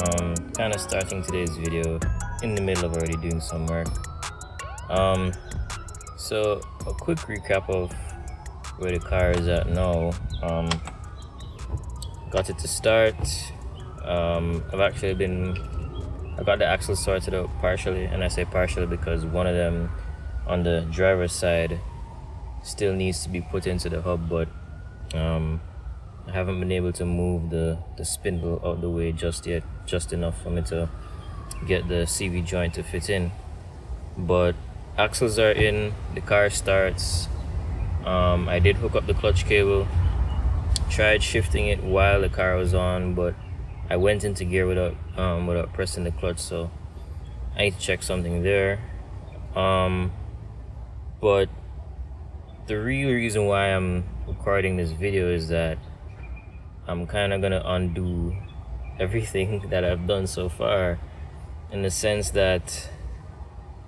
Kind of starting today's video in the middle of already doing some work. So a quick recap of where the car is at now. Got it to start. I got the axle sorted out partially, and I say partially because one of them on the driver's side still needs to be put into the hub, but I haven't been able to move the spindle out the way just yet, just enough for me to get the CV joint to fit in. But axles are in, the car starts. I did hook up the clutch cable, tried shifting it while the car was on, but I went into gear without pressing the clutch, so I need to check something there. But the real reason why I'm recording this video is that I'm kind of gonna undo everything that I've done so far, in the sense that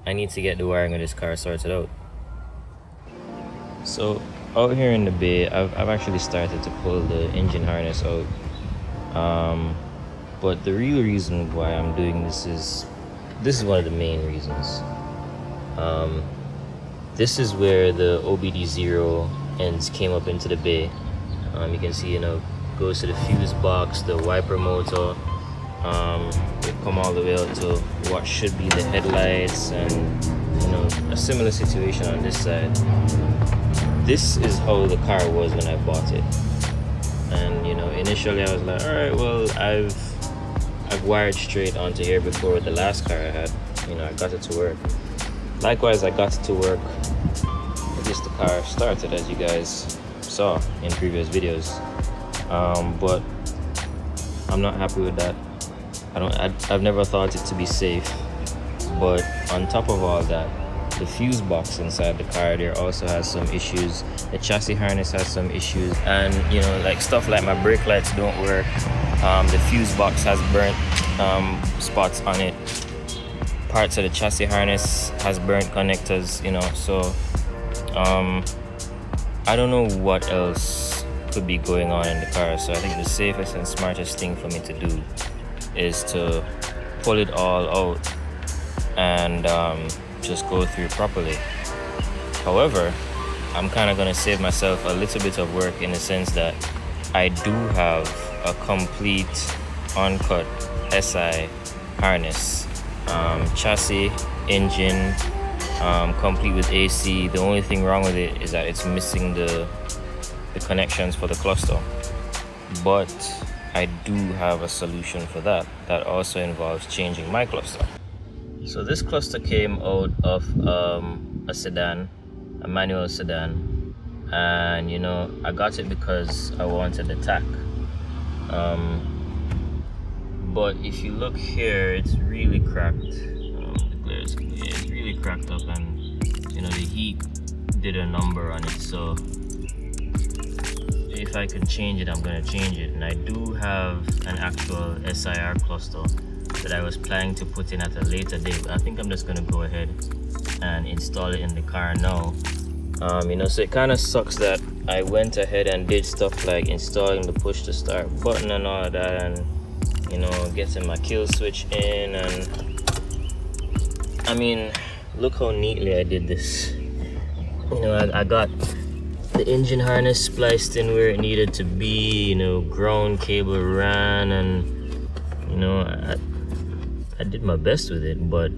I need to get the wiring of this car sorted out. So out here in the bay, I've actually started to pull the engine harness out. But the real reason why I'm doing this is one of the main reasons. This is where the OBD0 ends came up into the bay. You can see, goes to the fuse box, the wiper motor. They come all the way out to what should be the headlights, and a similar situation on this side. This is how the car was when I bought it, and initially I was like, all right, well, I've wired straight onto here before with the last car I had. I got it to work. Likewise, I got it to work. At least the car started, as you guys saw in previous videos. But I'm not happy with that. I've never thought it to be safe. But on top of all that, the fuse box inside the car there also has some issues. The chassis harness has some issues, and like stuff like my brake lights don't work. The fuse box has burnt spots on it. Parts of the chassis harness has burnt connectors, so I don't know what else could be going on in the car. So I think the safest and smartest thing for me to do is to pull it all out and just go through properly. However, I'm kind of going to save myself a little bit of work, in the sense that I do have a complete uncut SI harness, chassis, engine, complete with AC. The only thing wrong with it is that it's missing the connections for the cluster, but I do have a solution for that also involves changing my cluster. So this cluster came out of a sedan, a manual sedan, and I got it because I wanted the tack. But if you look here, it's really cracked. It's really cracked up, and the heat did a number on it. So if I can change it, I'm gonna change it. And I do have an actual SIR cluster that I was planning to put in at a later date, but I think I'm just gonna go ahead and install it in the car now. So it kind of sucks that I went ahead and did stuff like installing the push to start button and all that, and getting my kill switch in, and look how neatly I did this. I got the engine harness spliced in where it needed to be, ground cable ran, and I did my best with it. But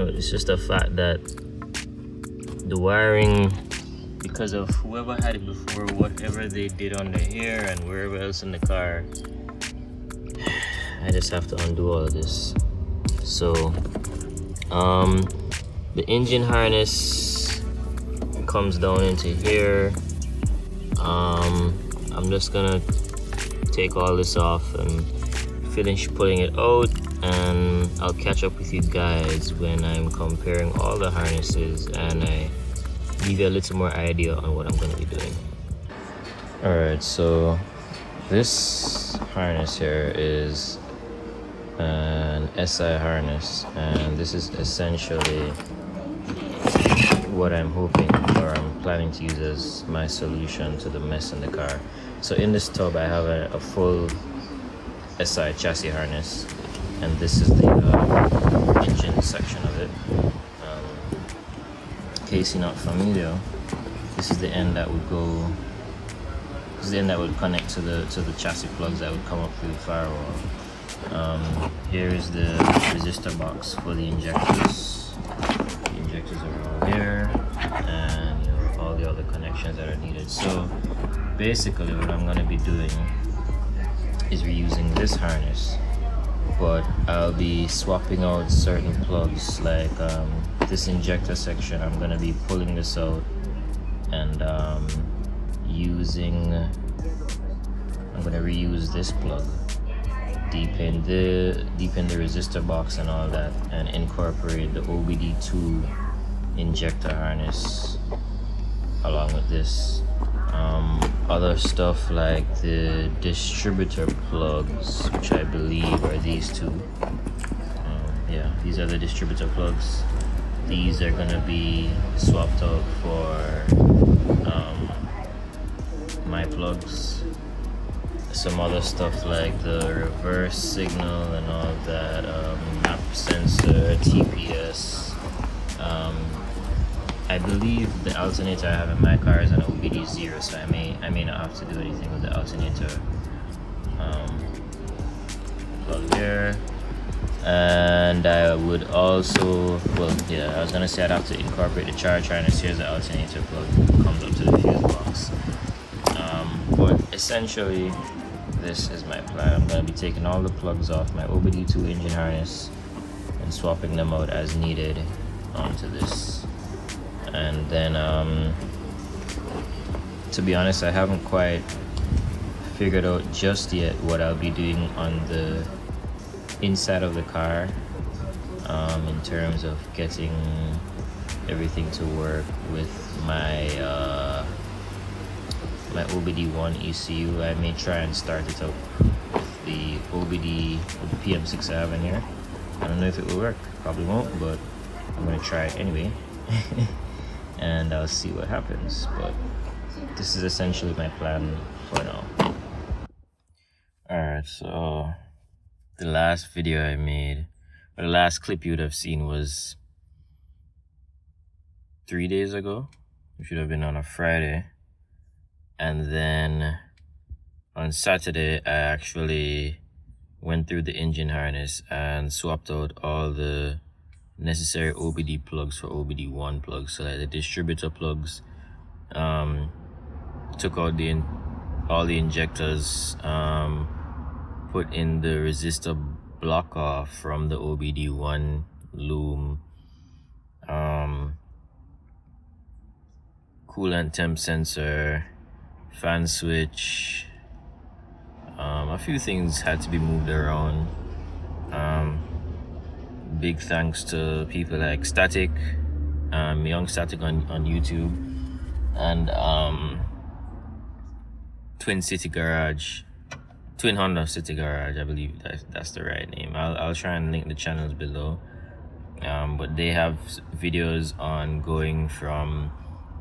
it's just a fact that the wiring, because of whoever had it before, whatever they did on the hair and wherever else in the car, I just have to undo all of this. So the engine harness comes down into here. I'm just gonna take all this off and finish pulling it out, and I'll catch up with you guys when I'm comparing all the harnesses and I give you a little more idea on what I'm going to be doing. Alright, so this harness here is an SI harness, and this is essentially what I'm hoping, or I'm planning to use as my solution to the mess in the car. So in this tub I have a full SI chassis harness, and this is the engine section of it. In case you're not familiar, this is the end that would go. This is the end that would connect to the chassis plugs that would come up through the firewall. Here is the resistor box for the injectors. The injectors are all here, and all the other connections that are needed. So basically, what I'm going to be doing is reusing this harness, but I'll be swapping out certain plugs, like this injector section. I'm going to be pulling this out and I'm going to reuse this plug, deepen the resistor box and all that, and incorporate the OBD2 injector harness along with this. Other stuff like the distributor plugs, which I believe are these two. Yeah, these are the distributor plugs. These are gonna be swapped out for my plugs. Some other stuff like the reverse signal and all that, map sensor, TPS. I believe the alternator I have in my car is an OBD0, so I may not have to do anything with the alternator. Plug there. And I would also, well, yeah, I was gonna say I'd have to incorporate the charge harness. Here's the alternator plug, comes up to the fuse box. But essentially, this is my plan. I'm gonna be taking all the plugs off my OBD2 engine harness and swapping them out as needed onto this. And then, to be honest, I haven't quite figured out just yet what I'll be doing on the inside of the car, in terms of getting everything to work with my my OBD1 ECU. I may try and start it up with the PM6 I have in here. I don't know if it will work, probably won't, but I'm gonna try it anyway. And I'll see what happens, but this is essentially my plan for now. Alright, so the last video I made, or the last clip you would have seen, was 3 days ago. It should have been on a Friday. And then on Saturday, I actually went through the engine harness and swapped out all the necessary OBD plugs for OBD1 plugs. So like the distributor plugs, took out all the injectors, put in the resistor block off from the OBD1 loom, coolant temp sensor, fan switch. A few things had to be moved around. Big thanks to people like Static, Young Static on YouTube, and Twin Honda City Garage, I believe that's the right name. I'll try and link the channels below. But they have videos on going from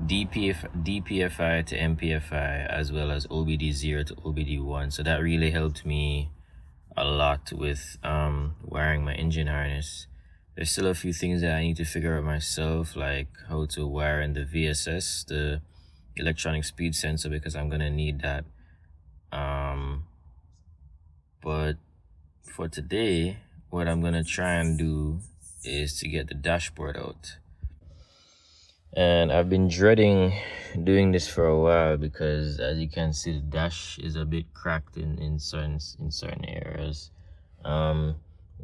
DPFI to MPFI, as well as OBD0 to OBD1. So that really helped me a lot with wiring my engine harness. There's still a few things that I need to figure out myself, like how to wire in the VSS, the electronic speed sensor, because I'm gonna need that. But for today, what I'm gonna try and do is to get the dashboard out. And I've been dreading doing this for a while because, as you can see, the dash is a bit cracked in certain areas.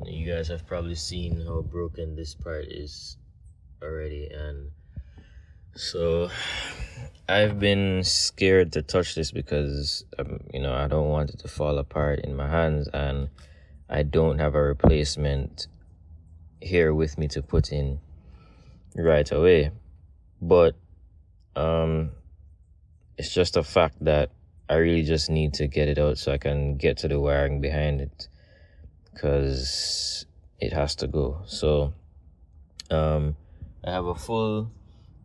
You guys have probably seen how broken this part is already, and so I've been scared to touch this because I don't want it to fall apart in my hands, and I don't have a replacement here with me to put in right away. But it's just a fact that I really just need to get it out so I can get to the wiring behind it, because it has to go. So I have a full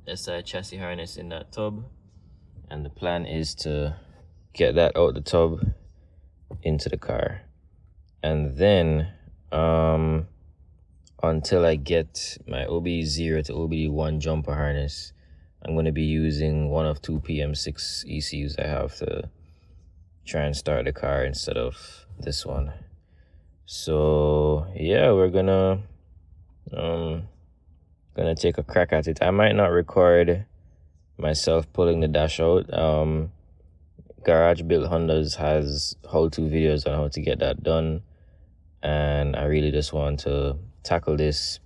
SI chassis harness in that tub, and the plan is to get that out the tub into the car. And then until I get my OBD0 to OBD1 jumper harness, I'm going to be using one of two PM6 ECUs I have to try and start the car instead of this one. So yeah, we're gonna take a crack at it. I might not record myself pulling the dash out. Garage Built Hondas has how-to videos on how to get that done, and I really just want to tackle this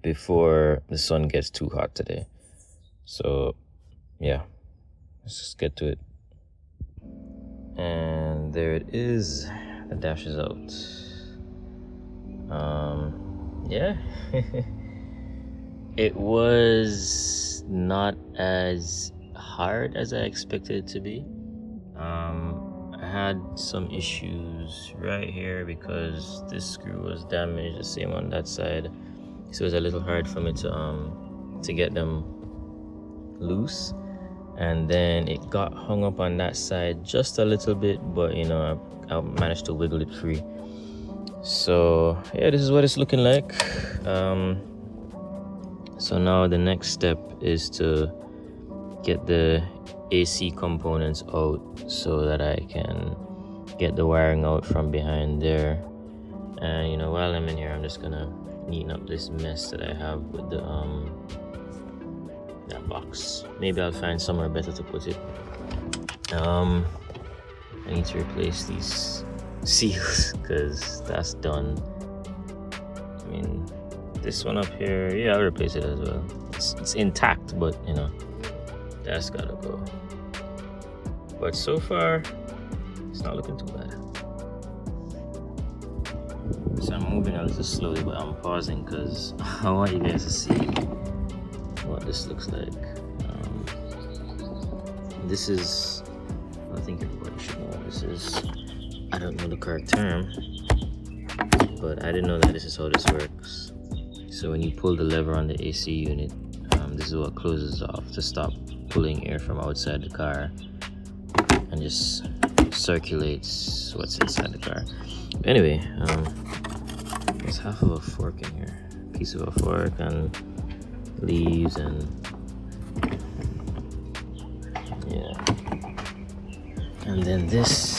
before the sun gets too hot today. So yeah, let's just get to it. And there it is. The dash is out. Yeah. It was not as hard as I expected it to be. I had some issues right here because this screw was damaged, the same on that side, so it was a little hard for me to get them loose. And then it got hung up on that side just a little bit, but you know, I managed to wiggle it free. So yeah, this is what it's looking like. So now the next step is to get the AC components out so that I can get the wiring out from behind there. And you know, while I'm in here, I'm just gonna neaten up this mess that I have with the that box. Maybe I'll find somewhere better to put it. I need to replace these seals because that's done. I mean, this one up here, yeah, I'll replace it as well. It's intact, but you know, that's gotta go. But so far, it's not looking too bad. So I'm moving a little slowly, but I'm pausing because I want you guys to see what this looks like. This is, I think everybody should know this is, I don't know the correct term, but I didn't know that this is how this works. So when you pull the lever on the AC unit, this is what closes off to stop pulling air from outside the car and just circulates what's inside the car. Anyway, there's half of a fork in here, piece of a fork and leaves, and yeah, and then this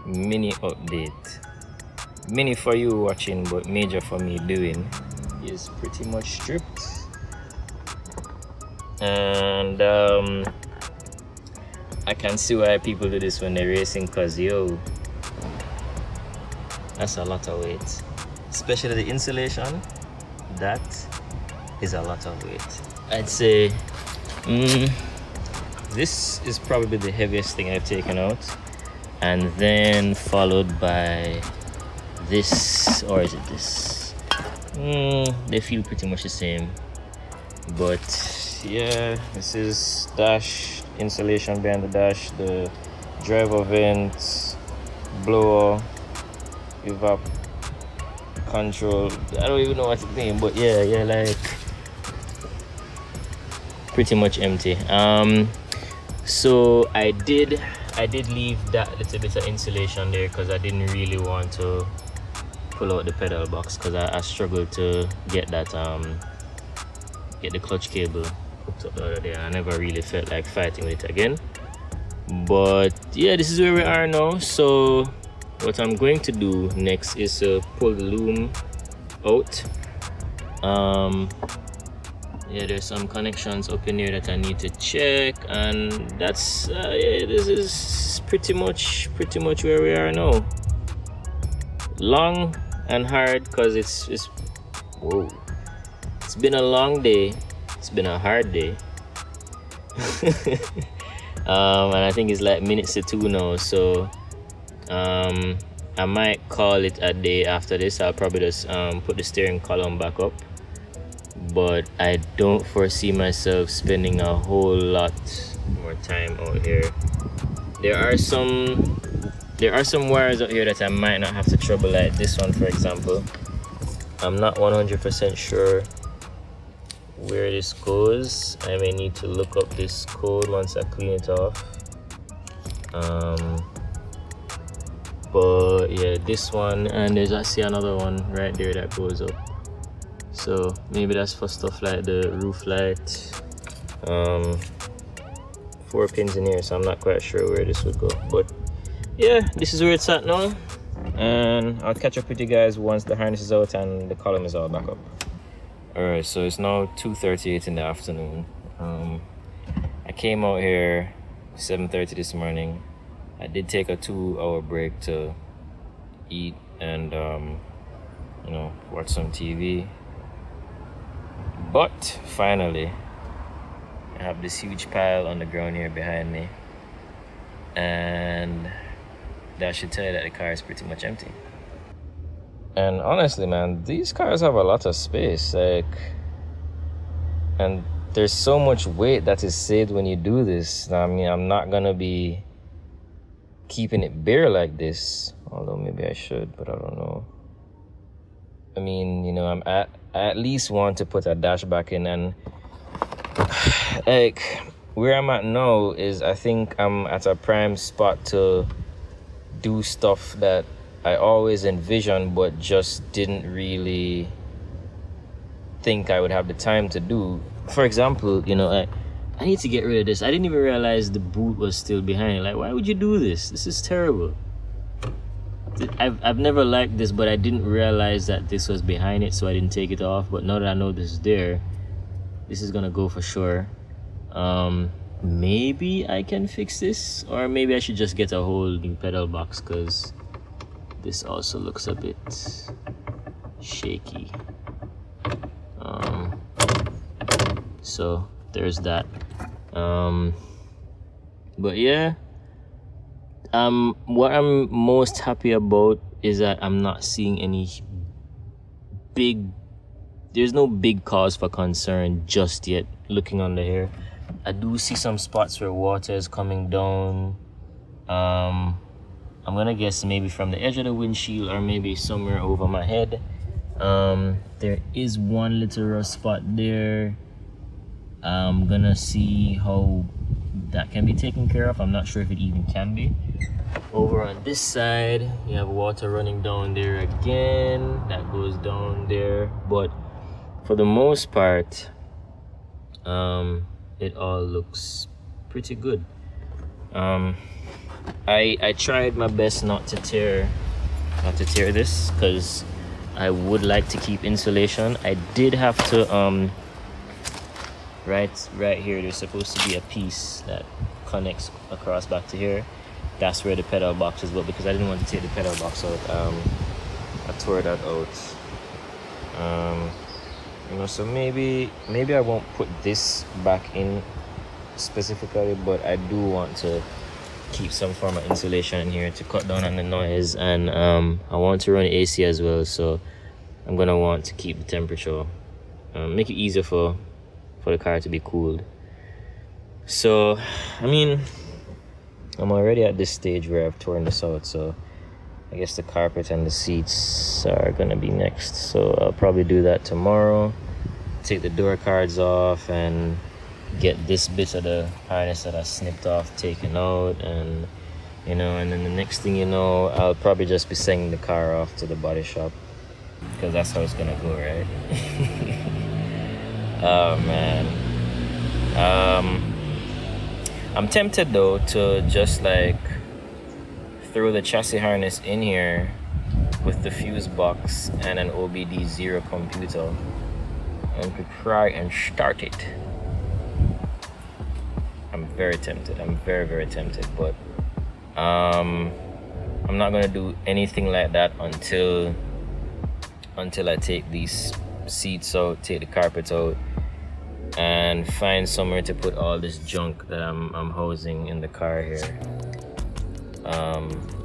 mini update, mini for you watching but major for me doing, is pretty much stripped. And I can see why people do this when they're racing, cause yo, that's a lot of weight, especially the insulation. That is a lot of weight. I'd say this is probably the heaviest thing I've taken out, and then followed by this, or is it this? They feel pretty much the same, but yeah, this is dash insulation behind the dash, the driver vents, blower, evap control. I don't even know what to think, but yeah, like pretty much empty. So I did leave that little bit of insulation there because I didn't really want to pull out the pedal box, because I struggled to get that get the clutch cable hooked up the other day. I never really felt like fighting with it again. But yeah, this is where we are now. So what I'm going to do next is to pull the loom out. Yeah, there's some connections up in here that I need to check, and that's yeah, this is pretty much where we are now. Long and hard because it's whoa, it's been a long day, it's been a hard day. And I think it's like minutes to 2 now, so I might call it a day after this. I'll probably just put the steering column back up, but I don't foresee myself spending a whole lot more time out here. There are some There are some wires out here that I might not have to trouble, like this one for example. I'm not 100% sure where this goes. I may need to look up this code once I clean it off. But yeah, this one, and there's actually another one right there that goes up. So maybe that's for stuff like the roof light. 4 pins in here, so I'm not quite sure where this would go. But yeah, this is where it's at now. And I'll catch up with you guys once the harness is out and the column is all back up. Alright, so it's now 2:38 in the afternoon. I came out here 7:30 this morning. I did take a 2-hour break to eat and you know, watch some TV. But finally, I have this huge pile on the ground here behind me, and that should tell you that the car is pretty much empty. And honestly, man, these cars have a lot of space, like, and there's so much weight that is saved when you do this. I mean, I'm not gonna be keeping it bare like this, although maybe I should, but I don't know. I mean, you know, I at least want to put a dash back in, and like where I'm at now is I think I'm at a prime spot to do stuff that I always envisioned but just didn't really think I would have the time to do. For example, you know, I need to get rid of this. I didn't even realize the boot was still behind it. Like, why would you do this? This is terrible. I've never liked this, but I didn't realize that this was behind it, so I didn't take it off. But now that I know this is there, this is gonna go for sure. Maybe I can fix this, or maybe I should just get a whole new pedal box, because this also looks a bit shaky. So there's that. But yeah, what I'm most happy about is that I'm not seeing any there's no big cause for concern just yet. Looking under here, I do see some spots where water is coming down. I'm gonna guess maybe from the edge of the windshield or maybe somewhere over my head. There is one little rust spot there. I'm gonna see how that can be taken care of. I'm not sure if it even can be. Over on this side, you have water running down there again. That goes down there, but for the most part, it all looks pretty good. I tried my best not to tear this, because I would like to keep insulation. I did have to right here, there's supposed to be a piece that connects across back to here. That's where the pedal box is, but because I didn't want to take the pedal box out, I tore that out. You know, so maybe I won't put this back in specifically, but I do want to keep some form of insulation in here to cut down on the noise, and I want to run AC as well, so I'm gonna want to keep the temperature, make it easier for the car to be cooled. So I mean, I'm already at this stage where I've torn this out, so I guess the carpet and the seats are gonna be next. So I'll probably do that tomorrow, take the door cards off and get this bit of the harness that I snipped off taken out, and you know, and then the next thing you know, I'll probably just be sending the car off to the body shop, because that's how it's gonna go, right? Oh man, I'm tempted though to just like throw the chassis harness in here with the fuse box and an OBD0 computer and to try and start it. I'm very tempted. I'm very tempted, but I'm not gonna do anything like that until I take these seats out, take the carpet out, and find somewhere to put all this junk that I'm housing in the car here.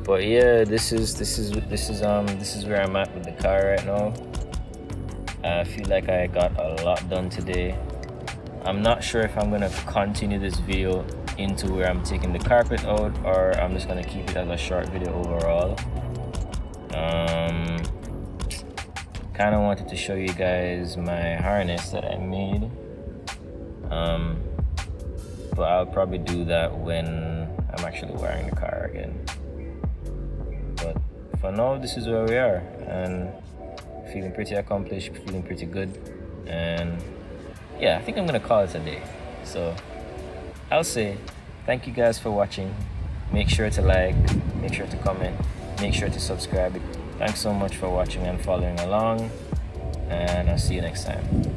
But yeah, this is where I'm at with the car right now. I feel like I got a lot done today. I'm not sure if I'm gonna continue this video into where I'm taking the carpet out, or I'm just gonna keep it as a short video overall. Kind of wanted to show you guys my harness that I made, but I'll probably do that when I'm actually wiring the car again. But for now, this is where we are, and feeling pretty accomplished, feeling pretty good, and yeah, I think I'm gonna call it a day. So I'll say thank you guys for watching. Make sure to like, make sure to comment, make sure to subscribe. Thanks so much for watching and following along, and I'll see you next time.